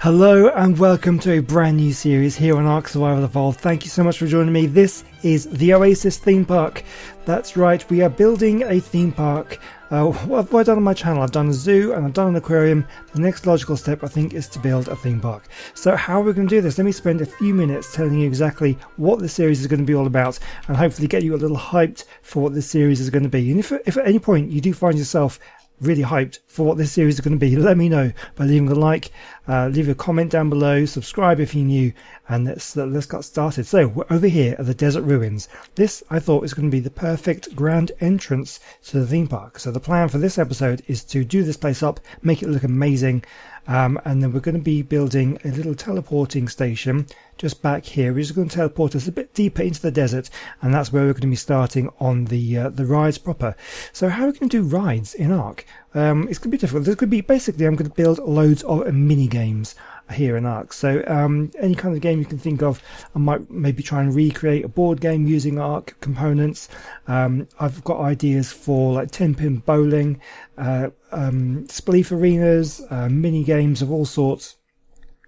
Hello and welcome to a brand new series here on Ark Survival Evolved. Thank you so much for joining me. This is the Oasis theme park. That's right, we are building a theme park. What have I done on my channel? I've done a zoo and I've done an aquarium. The next logical step I think is to build a theme park. So how are we going to do this? Let me spend a few minutes telling you exactly what this series is going to be all about and hopefully get you a little hyped for what this series is going to be. And if at any point you do find yourself really hyped for what this series is going to be, let me know by leaving a like, leave a comment down below, subscribe if you're new, and let's get started. So we're over here at the desert ruins. This I thought was going to be the perfect grand entrance to the theme park. So the plan for this episode is to do this place up, make it look amazing, and then we're going to be building a little teleporting station just back here, which is going to teleport us a bit deeper into the desert, and that's where we're going to be starting on the rides proper. So how are we going to do rides in Ark? It's going to be difficult. There's going to be basically I'm going to build loads of mini games here in Ark. So any kind of game you can think of, I might maybe try and recreate a board game using Ark components. I've got ideas for like 10-pin bowling, spleef arenas, mini games of all sorts.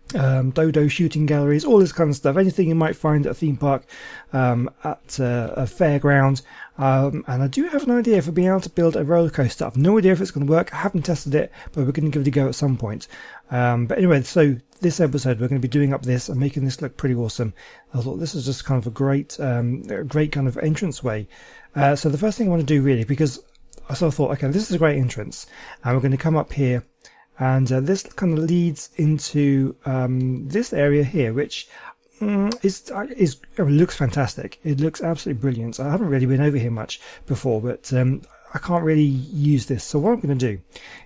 Dodo shooting galleries, all this kind of stuff, anything you might find at a theme park, at a fairground. And I do have an idea for being able to build a roller coaster. I've no idea if it's going to work. I haven't tested it, but we're going to give it a go at some point. But anyway, so this episode we're going to be doing up this and making this look pretty awesome. I thought this is just kind of a great kind of entrance way. So the first thing I want to do really, because I sort of thought, okay, this is a great entrance, and we're going to come up here. And this kind of leads into this area here, which looks fantastic. It looks absolutely brilliant. I haven't really been over here much before, but I can't really use this. So what I'm going to do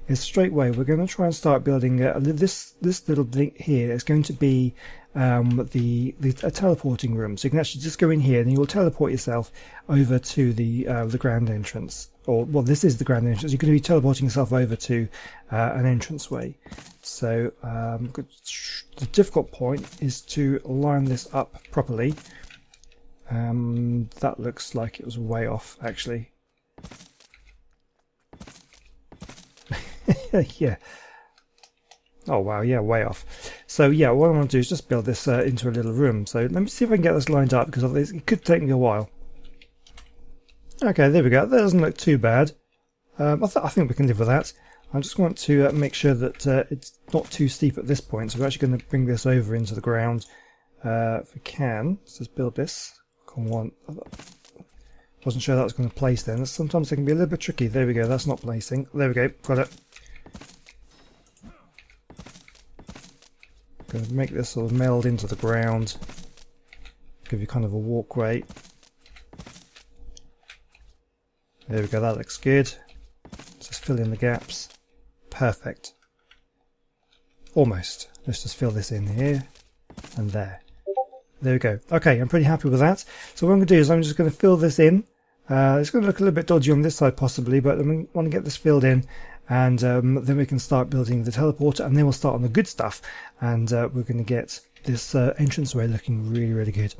is straight away we're going to try and start building this little thing here. Is going to be a teleporting room. So you can actually just go in here and you will teleport yourself over to the grand entrance. Or, well, this is the grand entrance. You're going to be teleporting yourself over to an entranceway. So the difficult point is to line this up properly. That looks like it was way off, actually. Yeah. Oh wow, yeah, way off. So yeah, what I want to do is just build this into a little room. So let me see if I can get this lined up, because it could take me a while. Okay, there we go. That doesn't look too bad. I think we can live with that. I just want to make sure that it's not too steep at this point. So we're actually going to bring this over into the ground. If we can, let's just build this. Come on. Wasn't sure that was going to place then. Sometimes it can be a little bit tricky. There we go. That's not placing. There we go. Got it. Going to make this sort of meld into the ground. Give you kind of a walkway. There we go, that looks good. Just fill in the gaps. Perfect. Almost. Let's just fill this in here and there. There we go. Okay, I'm pretty happy with that. So what I'm going to do is I'm just going to fill this in. It's going to look a little bit dodgy on this side possibly, but I want to get this filled in, and then we can start building the teleporter, and then we'll start on the good stuff, and we're going to get this entranceway looking really, really good.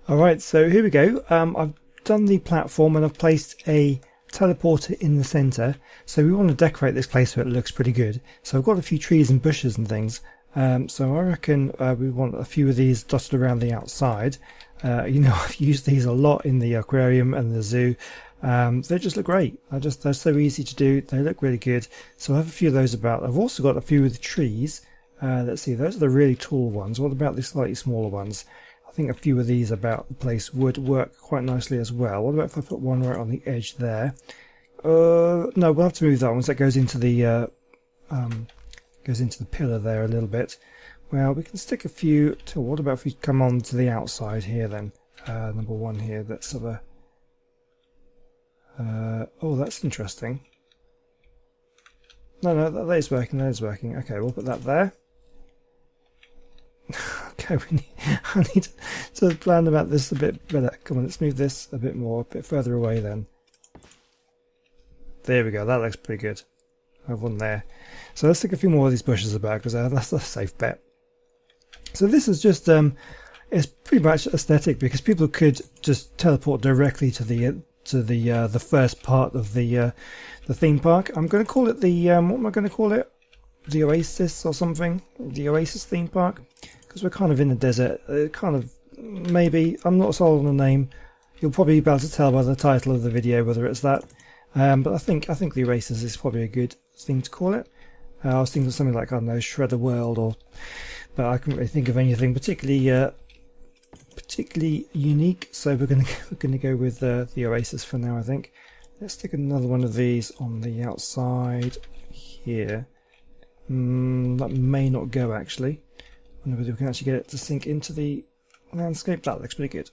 Alright, so here we go. I've done the platform and I've placed a teleporter in the center, so we want to decorate this place so it looks pretty good. So I've got a few trees and bushes and things, so I reckon we want a few of these dotted around the outside. You know, I've used these a lot in the aquarium and the zoo. They just look great. They're so easy to do, they look really good, so I have a few of those about. I've also got a few of the trees. Let's see, those are the really tall ones. What about the slightly smaller ones? I think a few of these about the place would work quite nicely as well. What about if I put one right on the edge there? No, we'll have to move that one, so that goes into the pillar there a little bit. Well, we can stick a few. What about if we come on to the outside here then? Number one here. Let's have a. Oh, that's interesting. No, that is working. That is working. Okay, we'll put that there. Okay, I need to plan about this a bit better. Come on, let's move this a bit more, a bit further away then. There we go, that looks pretty good. I have one there. So let's stick a few more of these bushes about, because that's a safe bet. So this is just, it's pretty much aesthetic, because people could just teleport directly to the first part of the theme park. I'm going to call it the, what am I going to call it? the Oasis or something, the Oasis theme park, because we're kind of in the desert. Kind of, maybe, I'm not sold on the name. You'll probably be able to tell by the title of the video whether it's that. But I think the Oasis is probably a good thing to call it. I was thinking of something like, I don't know, Shredder World, but I couldn't really think of anything particularly unique. So we're gonna go with the Oasis for now, I think. Let's stick another one of these on the outside here. That may not go actually. I wonder whether we can actually get it to sink into the landscape. That looks pretty good.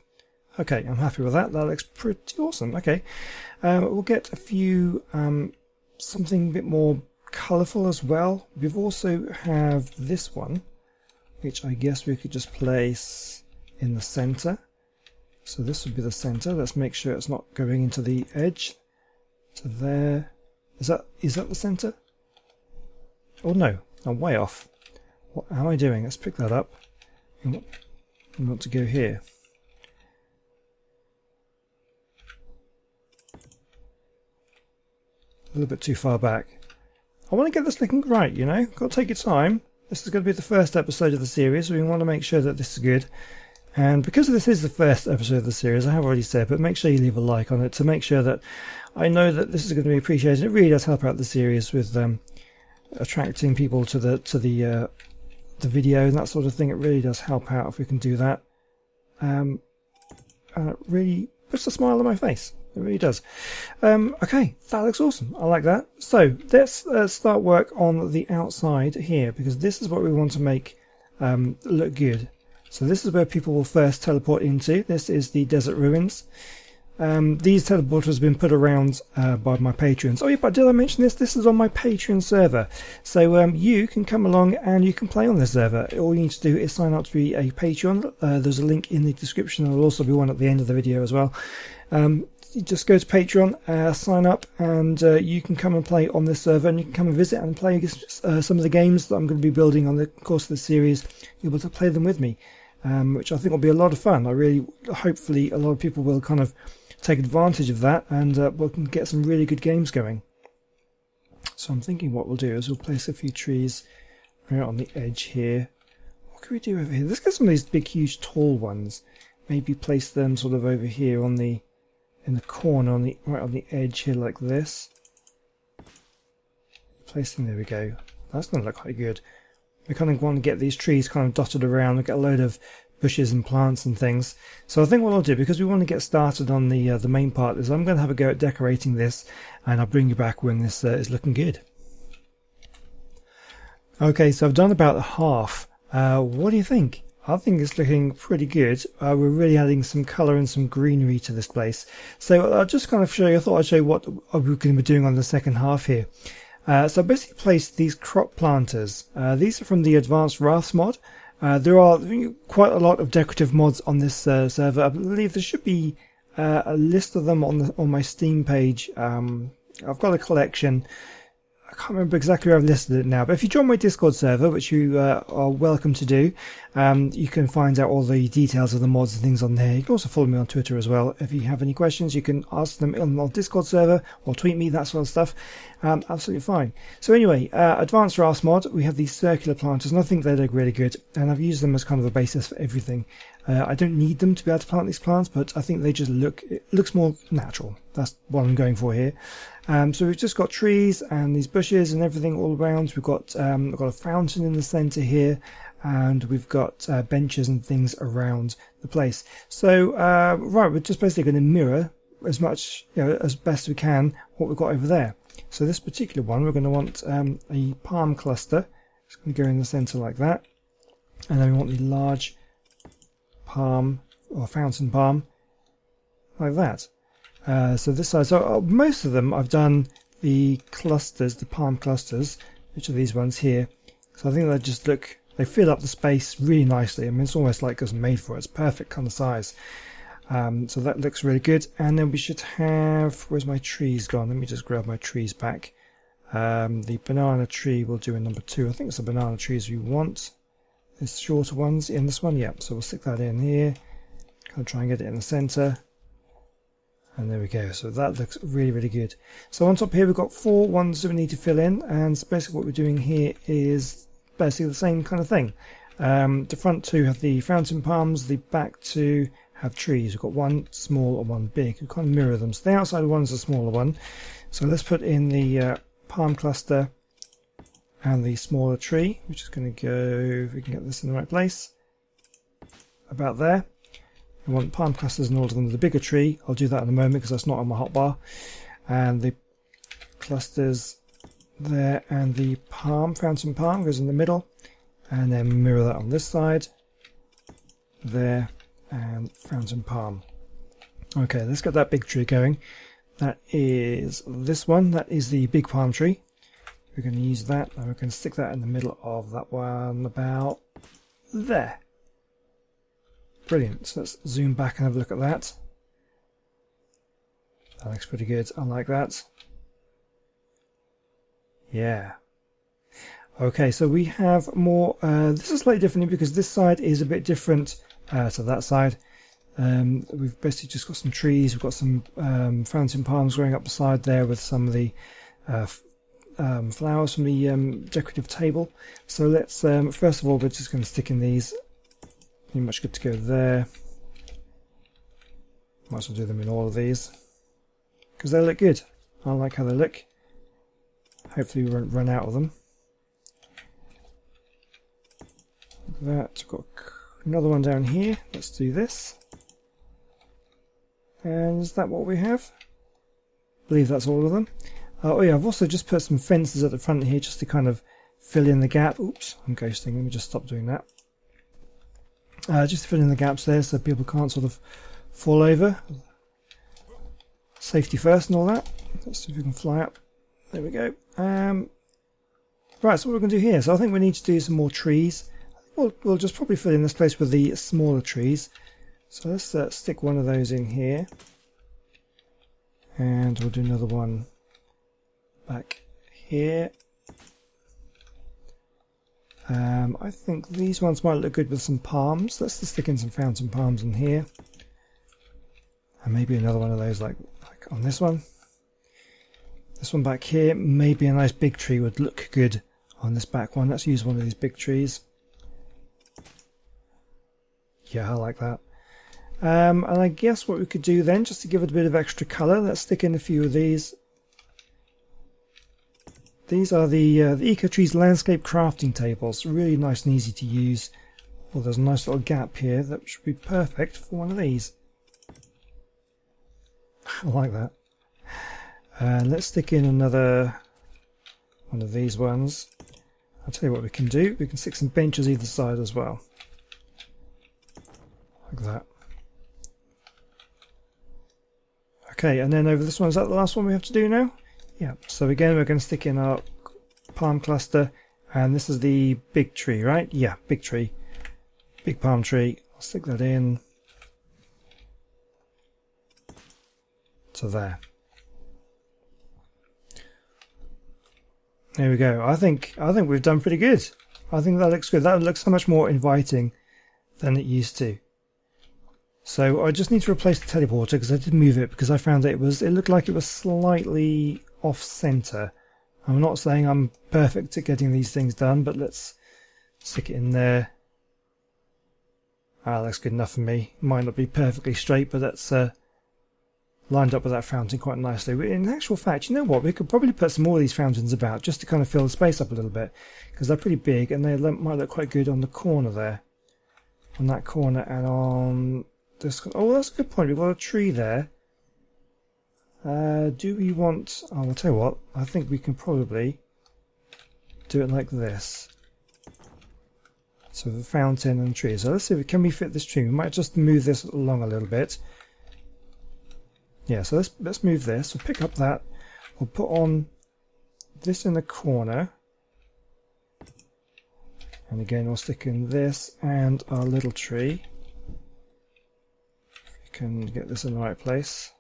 Okay, I'm happy with that. That looks pretty awesome. Okay, we'll get a few something a bit more colourful as well. We've also have this one, which I guess we could just place in the centre. So this would be the centre. Let's make sure it's not going into the edge. So there. Is that the centre? Oh no, I'm way off. What am I doing? Let's pick that up. I want to go here. A little bit too far back. I want to get this looking right, you know. Got to take your time. This is going to be the first episode of the series, so we want to make sure that this is good. And because this is the first episode of the series, I have already said, but make sure you leave a like on it to make sure that I know that this is going to be appreciated. It really does help out the series with attracting people to the video and that sort of thing. It really does help out if we can do that. And it really puts a smile on my face. It really does. Okay, that looks awesome. I like that. So let's start work on the outside here, because this is what we want to make look good. So this is where people will first teleport into. This is the desert ruins. These teleporters have been put around by my patrons. Oh yeah, but did I mention this? This is on my Patreon server. So you can come along and you can play on this server. All you need to do is sign up to be a Patreon. There's a link in the description. There will also be one at the end of the video as well. You just go to Patreon, sign up, and you can come and play on this server, and you can come and visit and play some of the games that I'm going to be building on the course of the series. You'll be able to play them with me, which I think will be a lot of fun. Hopefully a lot of people will kind of take advantage of that, and we can get some really good games going. So I'm thinking what we'll do is we'll place a few trees right on the edge here. What can we do over here? Let's get some of these big, huge, tall ones. Maybe place them sort of over here on the in the corner, right on the edge here, like this. Placing, there we go. That's going to look quite good. We kind of want to get these trees kind of dotted around. We've got a load of bushes and plants and things. So I think what I'll do, because we want to get started on the main part, is I'm going to have a go at decorating this, and I'll bring you back when this is looking good. Okay, so I've done about half. What do you think? I think it's looking pretty good. We're really adding some colour and some greenery to this place. So I'll just kind of show you, I thought I'd show you what we're going to be doing on the second half here. So I basically placed these crop planters. These are from the Advanced Wraths mod. There are quite a lot of decorative mods on this server. I believe there should be a list of them on my Steam page. I've got a collection. I can't remember exactly where I've listed it now, but if you join my Discord server, which you are welcome to do, you can find out all the details of the mods and things on there. You can also follow me on Twitter as well. If you have any questions, you can ask them on my Discord server or tweet me, that sort of stuff. Absolutely fine. So anyway, Advanced Wraths mod, we have these circular planters, and I think they look really good, and I've used them as kind of a basis for everything. I don't need them to be able to plant these plants, but I think they just it looks more natural. That's what I'm going for here. So we've just got trees and these bushes and everything all around. We've got a fountain in the centre here, and we've got benches and things around the place. So right, we're just basically going to mirror as much, as best we can what we've got over there. So this particular one, we're going to want a palm cluster. It's going to go in the centre like that, and then we want the large palm or fountain palm like that. So this side, so most of them I've done the clusters, the palm clusters, which are these ones here. So I think they fill up the space really nicely. I mean, it's almost like it's made for it. It's perfect kind of size. So that looks really good. And then we should have, where's my trees gone? Let me just grab my trees back. The banana tree we'll do in number 2. I think it's the banana trees we want. There's shorter ones in this one, yeah. So we'll stick that in here. Kind of try and get it in the centre. And there we go. So that looks really, really good. So on top here we've got 4 ones that we need to fill in, and so basically what we're doing here is basically the same kind of thing. The front 2 have the fountain palms, the back 2 have trees. We've got one small and one big. We kind of mirror them. So the outside one is the smaller one. So let's put in the palm cluster and the smaller tree, which is going to go, if we can get this in the right place, about there. We want palm clusters and all of them with the bigger tree. I'll do that in a moment because that's not on my hotbar. And the clusters there, and the palm, fountain palm, goes in the middle. And then mirror that on this side, there, and fountain palm. Okay, let's get that big tree going. That is this one. That is the big palm tree. We're going to use that, and we're going to stick that in the middle of that one, about there. Brilliant. So let's zoom back and have a look at that. That looks pretty good. I like that. Yeah. Okay, so we have more. This is slightly different because this side is a bit different to that side. We've basically just got some trees. We've got some fountain palms growing up the side there with some of the flowers from the decorative table. So let's first of all, we're just going to stick in these. Pretty much good to go there. Might as well do them in all of these because they look good. I like how they look. Hopefully we won't run out of them. That, got another one down here. Let's do this. And is that what we have? I believe that's all of them. Oh yeah, I've also just put some fences at the front here just to kind of fill in the gap. Oops, I'm ghosting. Let me just stop doing that. Just to fill in the gaps there so people can't sort of fall over. Safety first and all that. Let's see if we can fly up. There we go. Right, so what we're going to do here. So I think we need to do some more trees. We'll just probably fill in this place with the smaller trees. So let's stick one of those in here. And we'll do another one back here. I think these ones might look good with some palms. Let's just stick in some fountain palms in here. And maybe another one of those like on this one. This one back here, maybe a nice big tree would look good on this back one. Let's use one of these big trees. Yeah, I like that. And I guess what we could do then, just to give it a bit of extra colour, let's stick in a few of these. These are the EcoTrees landscape crafting tables. Really nice and easy to use. Well, there's a nice little gap here that should be perfect for one of these. I like that. And let's stick in another one of these ones. I'll tell you what we can do. We can stick some benches either side as well. Like that. Okay, and then over this one, is that the last one we have to do now? Yeah, so again we're going to stick in our palm cluster, and this is the big tree, right? Yeah, big tree. Big palm tree. I'll stick that in to there. There we go. I think we've done pretty good. I think that looks good. That looks so much more inviting than it used to. So I just need to replace the teleporter because I did move it because I found that it looked like it was slightly off center. I'm not saying I'm perfect at getting these things done, but let's stick it in there. Ah, that's good enough for me. Might not be perfectly straight, but that's lined up with that fountain quite nicely. In actual fact, you know what? We could probably put some more of these fountains about just to kind of fill the space up a little bit because they're pretty big and they might look quite good on the corner there. On that corner and on this. Oh, that's a good point. We've got a tree there. Do we want... Oh, I'll tell you what. I think we can probably do it like this. So the fountain and tree. So let's see, can we fit this tree? We might just move this along a little bit. Yeah, so let's move this. We'll pick up that. We'll put on this in the corner. And again, we'll stick in this and our little tree. If we can get this in the right place.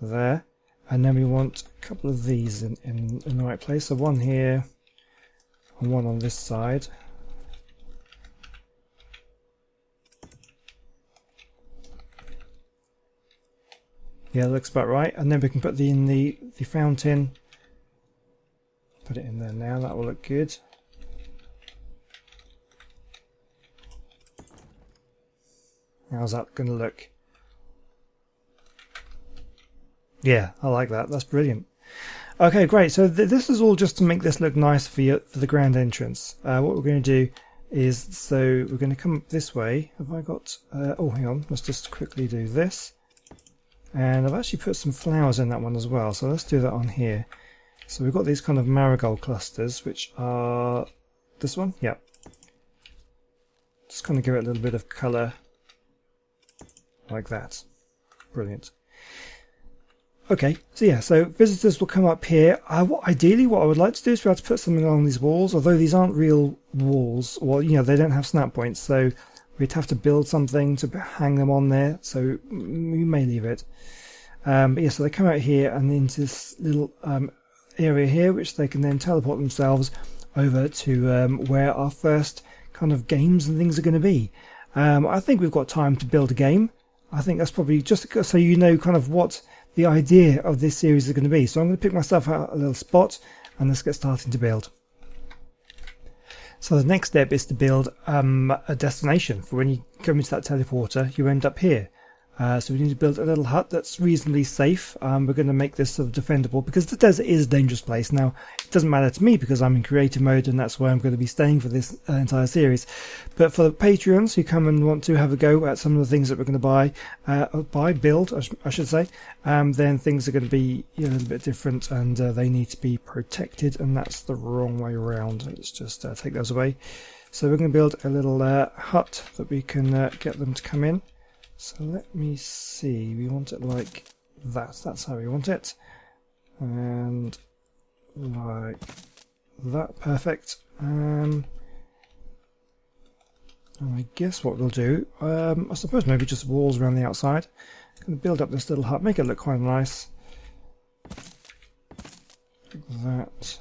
There. And then we want a couple of these in the right place. So one here and one on this side. Yeah, that looks about right. And then we can put in the fountain. Put it in there now, that will look good. How's that going to look? Yeah, I like that. That's brilliant. Okay, great. So this is all just to make this look nice for you, for the grand entrance. What we're going to do is, so we're going to come up this way. Have I got... oh, hang on. Let's just quickly do this. And I've actually put some flowers in that one as well. So let's do that on here. So we've got these kind of marigold clusters, which are... this one? Yeah. Just kind of give it a little bit of colour. Like that. Brilliant. Okay, so yeah, so visitors will come up here. Ideally, what I would like to do is be able to put something along these walls, although these aren't real walls. Well, you know, they don't have snap points, so we'd have to build something to hang them on there, so we may leave it. But yeah, so they come out here and into this little area here, which they can then teleport themselves over to where our first kind of games and things are going to be. I think we've got time to build a game. I think that's probably just so you know kind of what the idea of this series is going to be. So I'm going to pick myself out a little spot and let's get starting to build. So the next step is to build a destination for when you come into that teleporter, you end up here. So we need to build a little hut that's reasonably safe. We're going to make this sort of defendable because the desert is a dangerous place. Now, it doesn't matter to me because I'm in creative mode and that's where I'm going to be staying for this entire series. But for the Patreons who come and want to have a go at some of the things that we're going to build, I should say, then things are going to be a little bit different and they need to be protected, and that's the wrong way around. Let's just take those away. So we're going to build a little hut that we can get them to come in. So let me see, we want it like that, that's how we want it, and like that, perfect. And I guess what we'll do, I suppose maybe just walls around the outside. I'm going to build up this little hut, make it look quite nice, like that.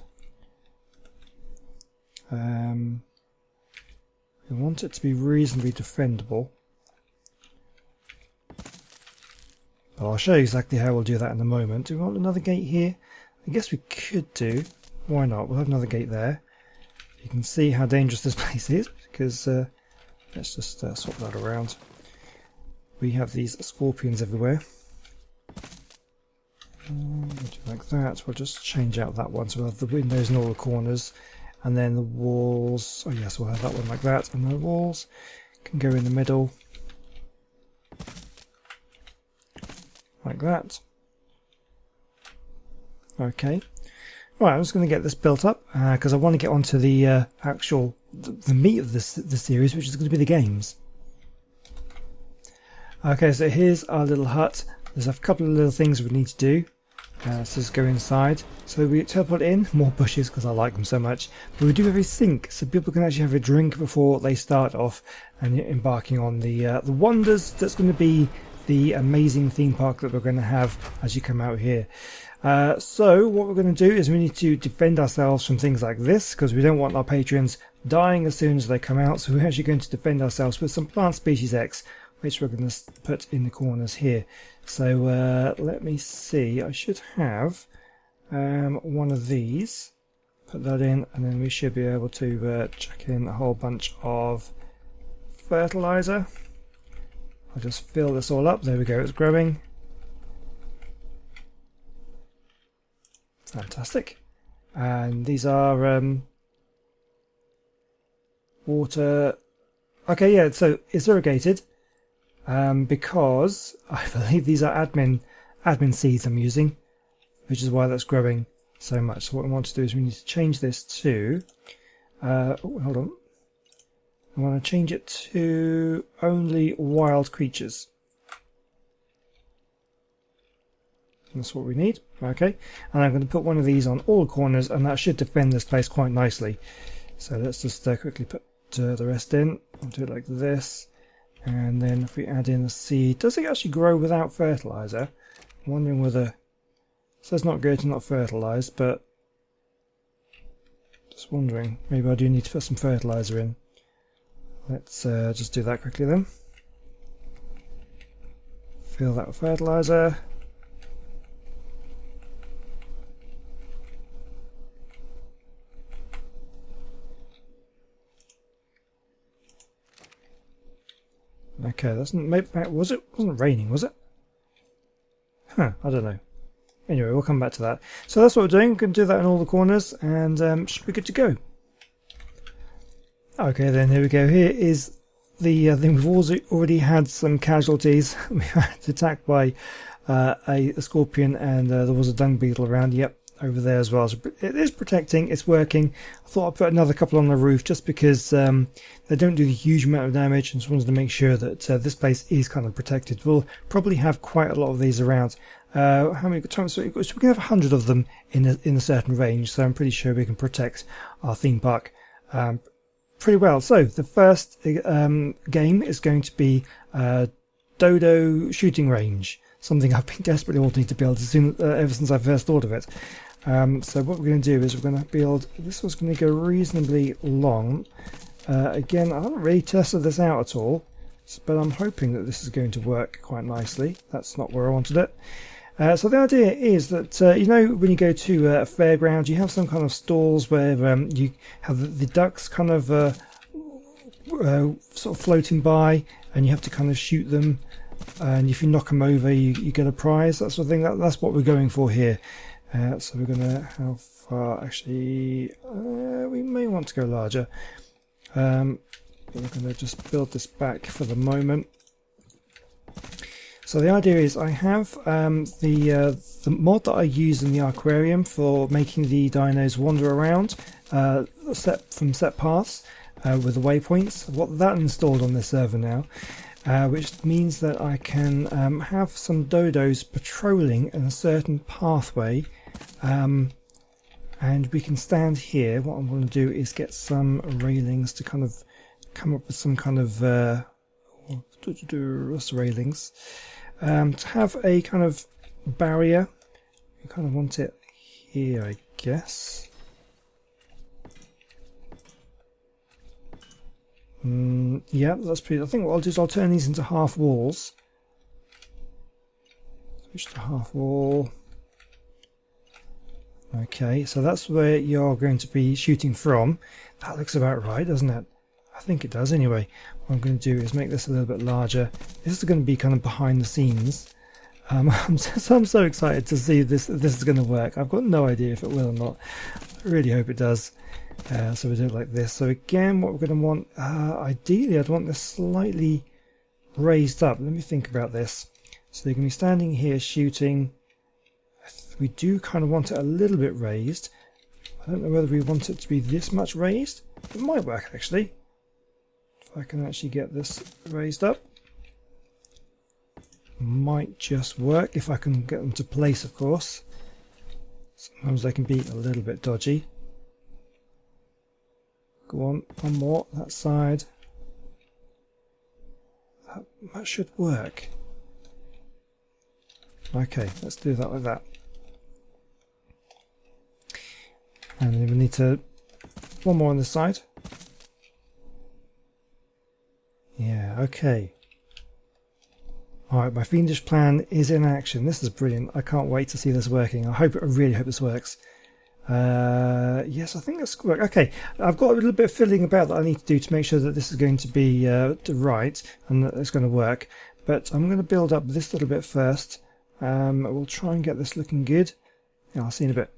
We want it to be reasonably defendable. But I'll show you exactly how we'll do that in a moment. Do we want another gate here? I guess we could do. Why not? We'll have another gate there. You can see how dangerous this place is, because let's just swap that around. We have these scorpions everywhere. We'll do like that. We'll just change out that one. So we'll have the windows in all the corners. And then the walls. Oh yes, we'll have that one like that. And the walls can go in the middle. Like that. Okay. Right, I'm just going to get this built up because I want to get onto the actual the meat of the series, which is going to be the games. Okay, so here's our little hut. There's a couple of little things we need to do. Let's just go inside. So we teleport in, more bushes because I like them so much. But we do have a sink, so people can actually have a drink before they start off and embarking on the wonders that's going to be the amazing theme park that we're going to have as you come out here. So what we're going to do is we need to defend ourselves from things like this because we don't want our patrons dying as soon as they come out. So we're actually going to defend ourselves with some plant species X, which we're going to put in the corners here. So let me see, I should have one of these, put that in, and then we should be able to chuck in a whole bunch of fertilizer. I'll just fill this all up. There we go, it's growing. Fantastic. And these are water. Okay, yeah, so it's irrigated because I believe these are admin seeds I'm using, which is why that's growing so much. So what we want to do is we need to change this to oh, hold on. I want to change it to only wild creatures. That's what we need. Okay, and I'm going to put one of these on all corners, and that should defend this place quite nicely. So let's just quickly put the rest in. I'll do it like this, and then if we add in the seed, does it actually grow without fertilizer? I'm wondering whether. So it's not good to not fertilize, but just wondering. Maybe I do need to put some fertilizer in. Let's just do that quickly then. Fill that with fertilizer. Okay, that's maybe, was it? Wasn't raining, was it? Huh, I don't know. Anyway, we'll come back to that. So that's what we're doing. We can do that in all the corners, and should be good to go. Okay, then here we go. Here is the thing. We've already had some casualties. We were attacked by a scorpion, and there was a dung beetle around. Yep, over there as well. So it is protecting. It's working. I thought I'd put another couple on the roof just because they don't do a huge amount of damage, and just wanted to make sure that this place is kind of protected. We'll probably have quite a lot of these around. How many times? So we can have 100 of them in a certain range. So I'm pretty sure we can protect our theme park pretty well. So the first game is going to be Dodo shooting range. Something I've been desperately wanting to build ever since I first thought of it. So what we're going to do is we're going to build. This was going to go reasonably long. Again, I haven't really tested this out at all, but I'm hoping that this is going to work quite nicely. That's not where I wanted it. So the idea is that, you know, when you go to a fairground, you have some kind of stalls where you have the ducks kind of sort of floating by, and you have to kind of shoot them, and if you knock them over, you get a prize, that sort of thing. That's what we're going for here. So we're going to, how far, actually, we may want to go larger. But we're going to just build this back for the moment. So the idea is I have the mod that I use in the aquarium for making the dinos wander around set paths with the waypoints. I've got that installed on this server now, which means that I can have some dodos patrolling in a certain pathway, and we can stand here. What I'm going to do is get some railings to kind of come up with some kind of what's railings. To have a kind of barrier. You kind of want it here, I guess. Yeah, that's pretty. I think what I'll do is I'll turn these into half walls. Switch to half wall. Okay, so that's where you're going to be shooting from. That looks about right, doesn't it? I think it does anyway. What I'm going to do is make this a little bit larger. This is going to be kind of behind the scenes. I'm so excited to see this is going to work. I've got no idea if it will or not. I really hope it does. So we do it like this. So again, what we're going to want, ideally I'd want this slightly raised up. Let me think about this. So you're going to be standing here shooting. We do kind of want it a little bit raised. I don't know whether we want it to be this much raised. It might work actually. I can actually get this raised up. Might just work if I can get them to place, of course. Sometimes they can be a little bit dodgy. Go on, one more, that side. That should work. Okay, let's do that like that. And then we need to, one more on this side. Yeah, okay. Alright, my fiendish plan is in action. This is brilliant. I can't wait to see this working. I really hope this works. Yes, I think this will work. Okay, I've got a little bit of fiddling about that I need to do to make sure that this is going to be right and that it's going to work. But I'm going to build up this little bit first. We'll try and get this looking good. Yeah, I'll see you in a bit.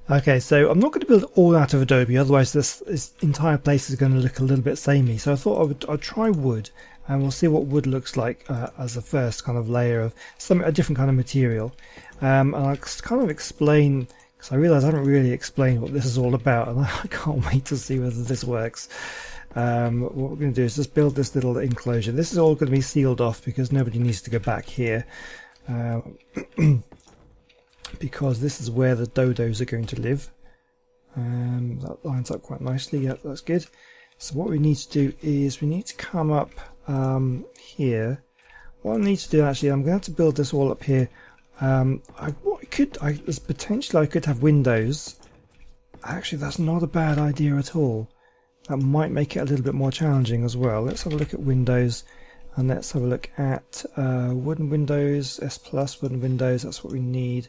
Okay, so I'm not going to build all out of Adobe, otherwise this entire place is going to look a little bit samey. So I thought I'd try wood, and we'll see what wood looks like as a first kind of layer of a different kind of material. And I'll kind of explain, because I realise I haven't really explained what this is all about, and I can't wait to see whether this works. What we're going to do is just build this little enclosure. This is all going to be sealed off because nobody needs to go back here. Because this is where the dodos are going to live. That lines up quite nicely. Yep, that's good. So what we need to do is we need to come up here. What I need to do actually, I'm going to have to build this all up here. There's potentially I could have windows. Actually, that's not a bad idea at all. That might make it a little bit more challenging as well. Let's have a look at windows, and let's have a look at wooden windows, S+ wooden windows. That's what we need.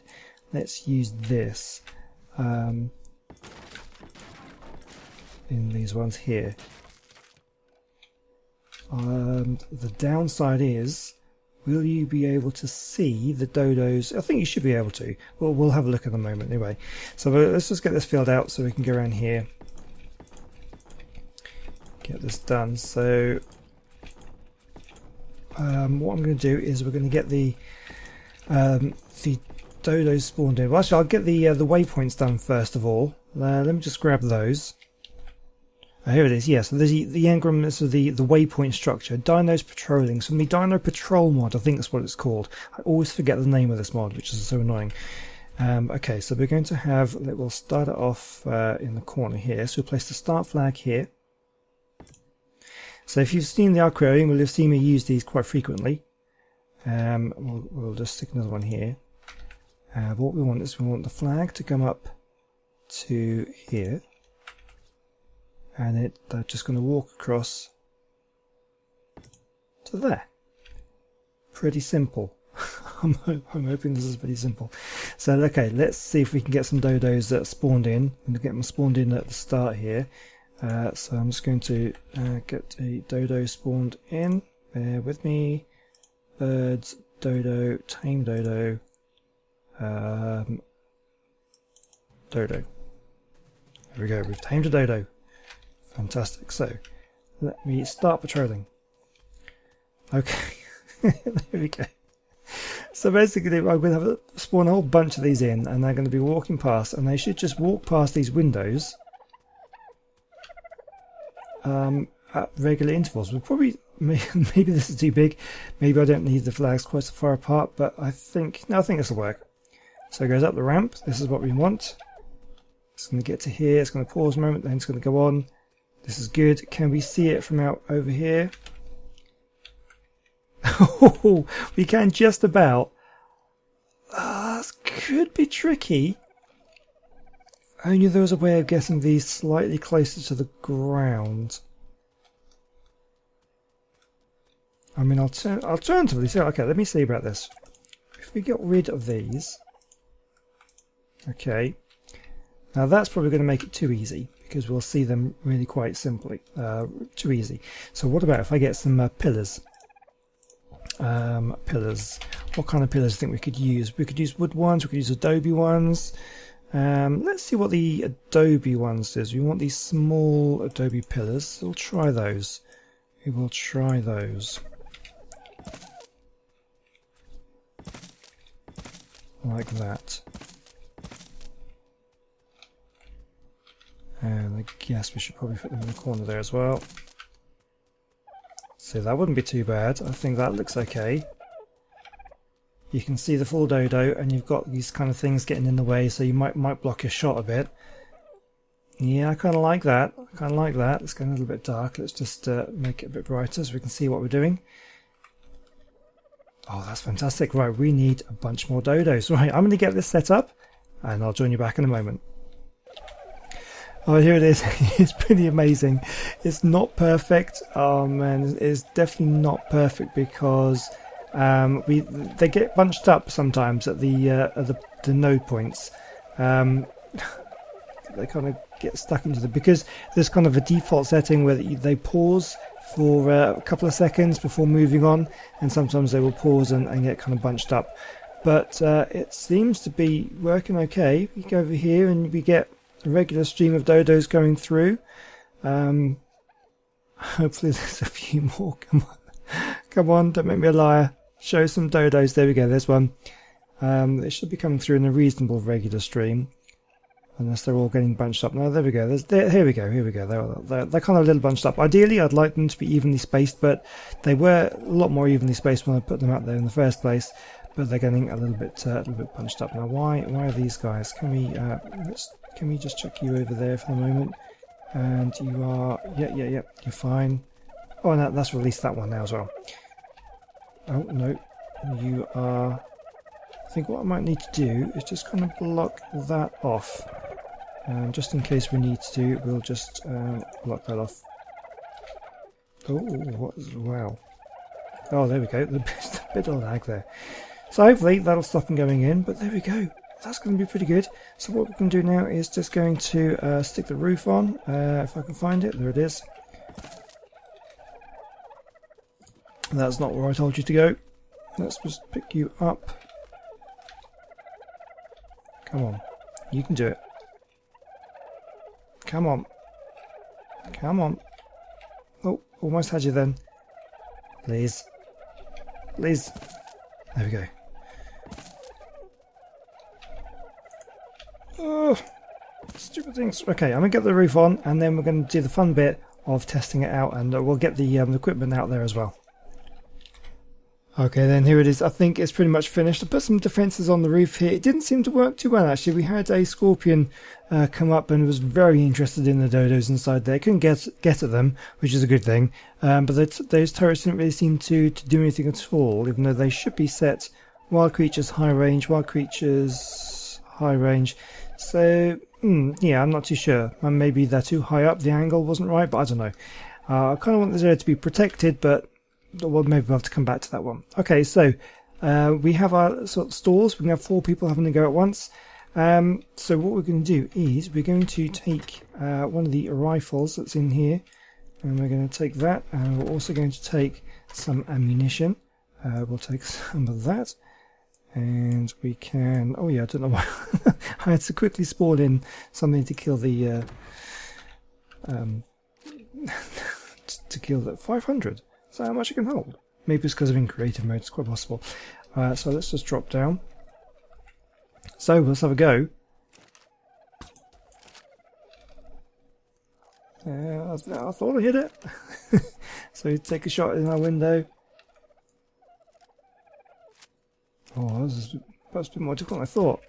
Let's use this in these ones here. The downside is, will you be able to see the dodos? I think you should be able to. Well, we'll have a look in a moment anyway. So let's just get this filled out so we can go around here. Get this done. So what I'm going to do is we're going to get the dodos spawned in. Well, actually, I'll get the waypoints done first of all. Let me just grab those. Oh, here it is. Yeah, so there's the engram. This is the waypoint structure. Dinos patrolling. So the Dino Patrol mod, I think that's what it's called. I always forget the name of this mod, which is so annoying. Okay, so we're going to have. We'll start it off in the corner here. So we'll place the start flag here. So if you've seen the aquarium, you'll have seen me use these quite frequently. We'll just stick another one here. What we want is we want the flag to come up to here, and they're just going to walk across to there. Pretty simple. I'm hoping this is pretty simple. So okay, let's see if we can get some dodos that spawned in. I'm going to get them spawned in at the start here. So I'm just going to get a dodo spawned in. Bear with me. Birds, dodo, tame dodo, dodo. There we go, we've tamed a dodo. Fantastic. So let me start patrolling. Okay, there we go. So basically I'm going to have spawn a whole bunch of these in, and they're going to be walking past, and they should just walk past these windows at regular intervals. We'll probably, maybe this is too big, maybe I don't need the flags quite so far apart, but I think this will work. So it goes up the ramp. This is what we want. It's going to get to here, it's going to pause a moment, then it's going to go on. This is good. Can we see it from out over here? Oh, we can just about. This could be tricky. Only there was a way of getting these slightly closer to the ground. I mean, alternatively, so okay, let me see about this. If we get rid of these, okay, now that's probably going to make it too easy because we'll see them really quite simply. Too easy. So what about if I get some pillars? Pillars. What kind of pillars do you think we could use? We could use wood ones. We could use adobe ones. Let's see what the adobe ones is. We want these small adobe pillars. We'll try those. We will try those. Like that. And I guess we should probably put them in the corner there as well. So that wouldn't be too bad. I think that looks okay. You can see the full dodo, and you've got these kind of things getting in the way, so you might block your shot a bit. Yeah, I kind of like that. I kind of like that. It's getting a little bit dark. Let's just make it a bit brighter so we can see what we're doing. Oh, that's fantastic. Right, we need a bunch more dodos. Right, I'm going to get this set up, and I'll join you back in a moment. Oh, here it is. It's pretty amazing. It's not perfect. Oh man, it's definitely not perfect because they get bunched up sometimes at the node points. They kind of get stuck into because there's kind of a default setting where they pause for a couple of seconds before moving on, and sometimes they will pause and get kind of bunched up. But it seems to be working okay. We go over here and we get a regular stream of dodos going through. Hopefully there's a few more. Come on, don't make me a liar. Show some dodos. There we go, there's one. It should be coming through in a reasonable regular stream, unless they're all getting bunched up. No, there we go. Here we go. They're kind of a little bunched up. Ideally, I'd like them to be evenly spaced, but they were a lot more evenly spaced when I put them out there in the first place. But they're getting a little bit bunched up now. Why are these guys? Can we just check you over there for the moment? And you are, yeah, you're fine. Oh, and that's released that one now as well. Oh no, you are. I think what I might need to do is just kind of block that off. Just in case we need to, we'll just block that off. Oh, wow. Oh, there we go. There's a bit of lag there. So hopefully that'll stop them going in, but there we go. That's going to be pretty good. So what we can do now is just going to stick the roof on, if I can find it. There it is. That's not where I told you to go. Let's just pick you up. Come on. You can do it. Come on. Come on. Oh, almost had you then. Please. Please. There we go. Oh, stupid things. Okay, I'm going to get the roof on, and then we're going to do the fun bit of testing it out, and we'll get the equipment out there as well. Okay, then here it is. I think it's pretty much finished. I put some defences on the roof here. It didn't seem to work too well, actually. We had a scorpion come up and was very interested in the dodos inside there. Couldn't get at them, which is a good thing. But those turrets didn't really seem to do anything at all, even though they should be set wild creatures high range, wild creatures high range. So, yeah, I'm not too sure. Maybe they're too high up. The angle wasn't right, but I don't know. I kind of want this area to be protected, but well, maybe we'll have to come back to that one. Okay, so we have our sort of stores. We can have 4 people having to go at once. So what we're going to do is we're going to take one of the rifles that's in here, and we're going to take that, and we're also going to take some ammunition. We'll take some of that, and we can... Oh yeah, I don't know why. I had to quickly spawn in something to kill the... to kill the 500. Is that how much it can hold? Maybe it's because I'm in creative mode, it's quite possible. So let's just drop down. So let's have a go. I thought I hit it. So take a shot in our window. Oh, that's a bit more difficult than I thought.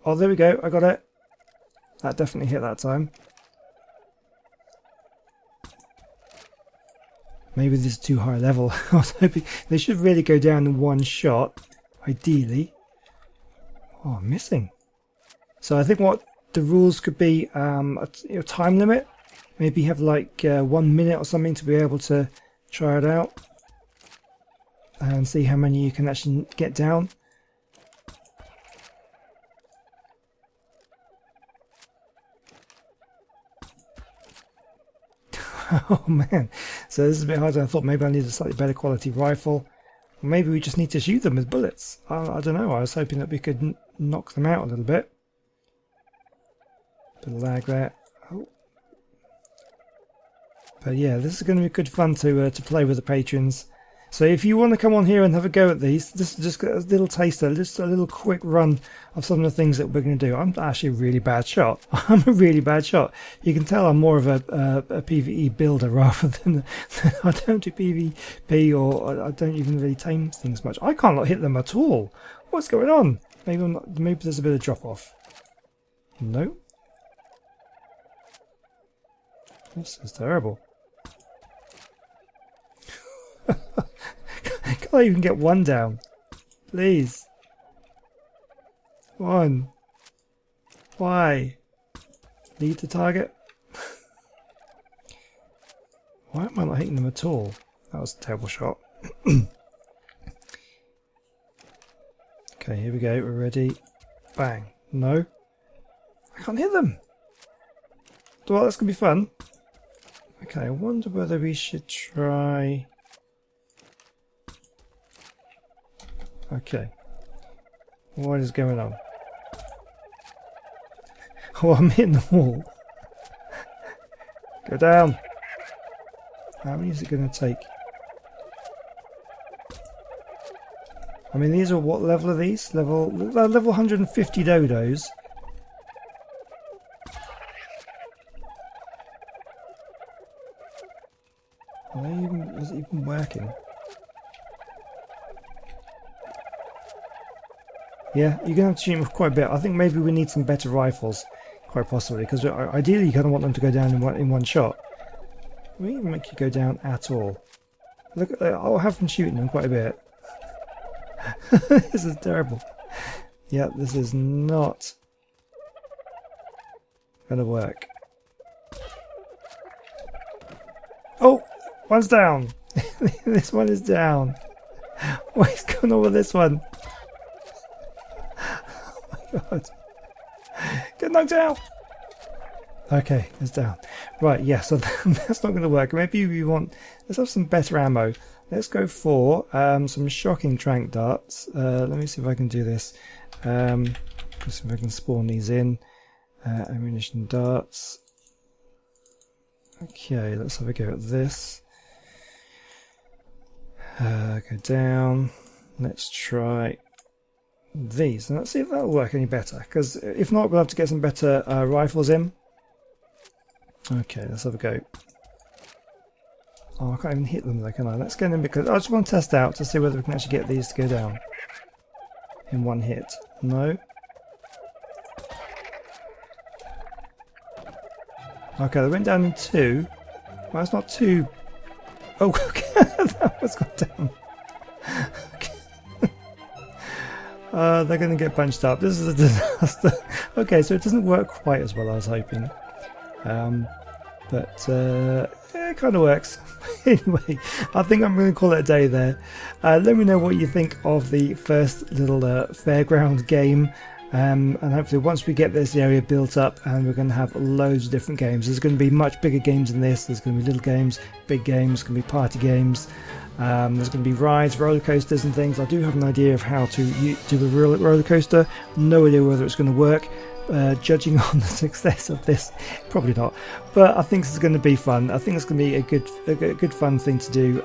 Oh, there we go, I got it. That definitely hit that time. Maybe this is too high level. I was hoping they should really go down in one shot, ideally. Oh, I'm missing. So I think what the rules could be a time limit. Maybe have like 1 minute or something to be able to try it out and see how many you can actually get down. Oh man, so this is a bit harder than I thought. Maybe I need a slightly better quality rifle. Or maybe we just need to shoot them with bullets. I don't know, I was hoping that we could knock them out a little bit. Bit of lag there. Oh. But yeah, this is going to be good fun to play with the patrons. So if you want to come on here and have a go at these, this is just a little taster, just a little quick run of some of the things that we're going to do. I'm actually a really bad shot. I'm a really bad shot. You can tell I'm more of a PvE builder rather than I don't do PvP, or I don't even really tame things much. I can't hit them at all. What's going on? Maybe there's a bit of drop off. No. This is terrible. Can't I even get one down? Please. One. Why? Lead the target? Why am I not hitting them at all? That was a terrible shot. Okay, here we go. We're ready. Bang. No. I can't hit them. Well, that's going to be fun. Okay, I wonder whether we should try... Okay. What is going on? Oh, I'm hitting the wall. Go down. How many is it going to take? I mean, these are what level are these? Level 150 dodos. Is it even working? Yeah, you're going to have to shoot them quite a bit. I think maybe we need some better rifles, quite possibly, because ideally you kind of want them to go down in one shot. We even make you go down at all. Look, I'll have them shooting them quite a bit. This is terrible. Yeah, this is not going to work. Oh, one's down. This one is down. What is going on with this one? God. Get knocked out! Okay, it's down. Right, yeah, so that's not going to work. Maybe we want... Let's have some better ammo. let's go for some shocking trank darts. Let me see if I can do this. Let's see if I can spawn these in. Ammunition darts. Okay, let's have a go at this. Go down. Let's try these. And let's see if that'll work any better. Because if not, we'll have to get some better rifles in. Okay, let's have a go. Oh, I can't even hit them though, can I? Let's get in because I just want to test out to see whether we can actually get these to go down in one hit. No. Okay, they went down in 2. Well, that's not too... Oh, okay. That was gone down. Okay. They're going to get punched up. This is a disaster. Okay, so it doesn't work quite as well as I was hoping. But it kind of works. Anyway, I think I'm going to call it a day there. Let me know what you think of the first little fairground game. And hopefully once we get this area built up, and we're going to have loads of different games. There's going to be much bigger games than this. There's going to be little games, big games, going to be party games. There's going to be rides, roller coasters and things. I do have an idea of how to do a roller coaster. No idea whether it's going to work. Judging on the success of this, probably not. But I think this is going to be fun. I think it's going to be a good fun thing to do.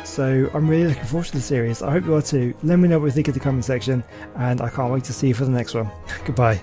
So I'm really looking forward to the series. I hope you are too. Let me know what you think in the comment section, and I can't wait to see you for the next one. Goodbye.